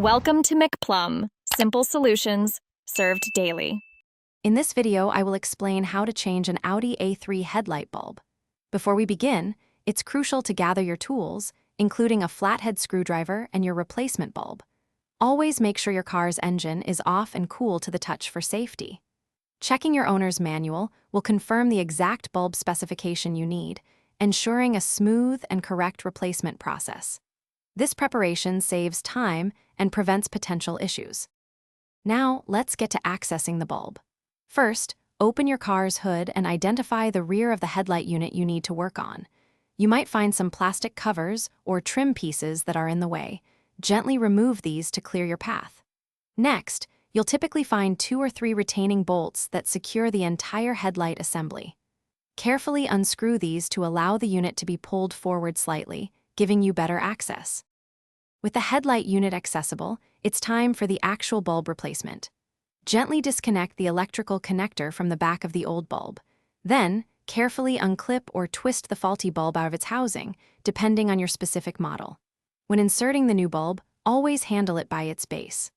Welcome to McPlum, simple solutions served daily. In this video, I will explain how to change an Audi A3 headlight bulb. Before we begin, it's crucial to gather your tools, including a flathead screwdriver and your replacement bulb. Always make sure your car's engine is off and cool to the touch for safety. Checking your owner's manual will confirm the exact bulb specification you need, ensuring a smooth and correct replacement process. This preparation saves time and prevents potential issues. Now, let's get to accessing the bulb. First, open your car's hood and identify the rear of the headlight unit you need to work on. You might find some plastic covers or trim pieces that are in the way. Gently remove these to clear your path. Next, you'll typically find 2 or 3 retaining bolts that secure the entire headlight assembly. Carefully unscrew these to allow the unit to be pulled forward slightly, giving you better access. With the headlight unit accessible, it's time for the actual bulb replacement. Gently disconnect the electrical connector from the back of the old bulb. Then, carefully unclip or twist the faulty bulb out of its housing, depending on your specific model. When inserting the new bulb, always handle it by its base.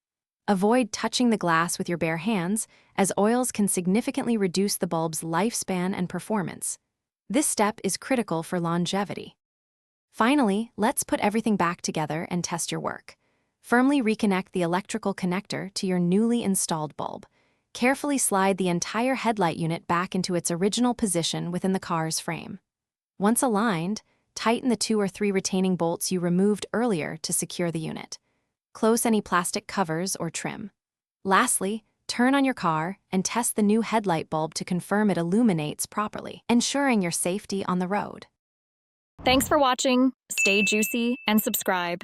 Avoid touching the glass with your bare hands, as oils can significantly reduce the bulb's lifespan and performance. This step is critical for longevity. Finally, let's put everything back together and test your work. Firmly reconnect the electrical connector to your newly installed bulb. Carefully slide the entire headlight unit back into its original position within the car's frame. Once aligned, tighten the 2 or 3 retaining bolts you removed earlier to secure the unit. Close any plastic covers or trim. Lastly, turn on your car and test the new headlight bulb to confirm it illuminates properly, ensuring your safety on the road. Thanks for watching. Stay juicy and subscribe.